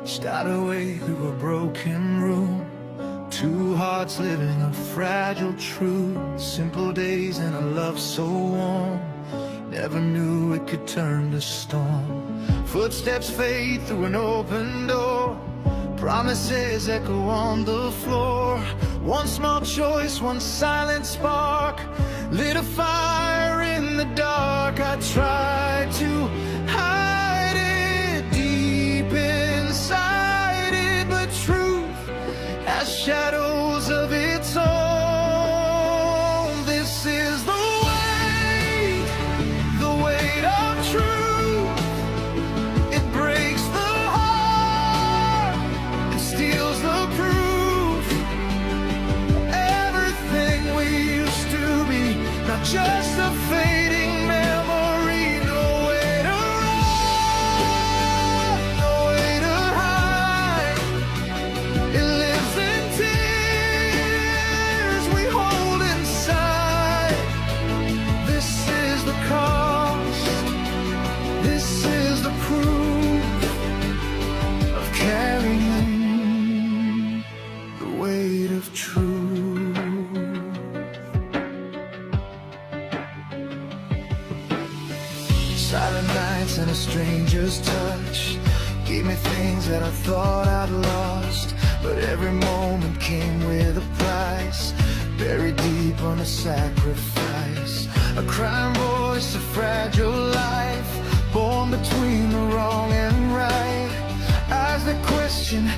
Start away through a broken room, two hearts living a fragile truth. Simple days and a love so warm, never knew it could turn to storm. Footsteps fade through an open door, promises echo on the floor. One small choice, one silent spark, lit a fire in the dark. I tried to hide it deep inside it, but truth has shadows of its own. This is the weight of truth. It breaks the heart, it steals the proof. Everything we used to be, not just a fading memory. No way to run, no way to hide. It lives in tears we hold inside. This is the cost, this is the proof of carrying the weight of truth. Silent nights and a stranger's touch gave me things that I thought I'd lost, but every moment came with a price, buried deep on a sacrifice. A crying voice, a fragile life, born between the wrong and right. Eyes that question,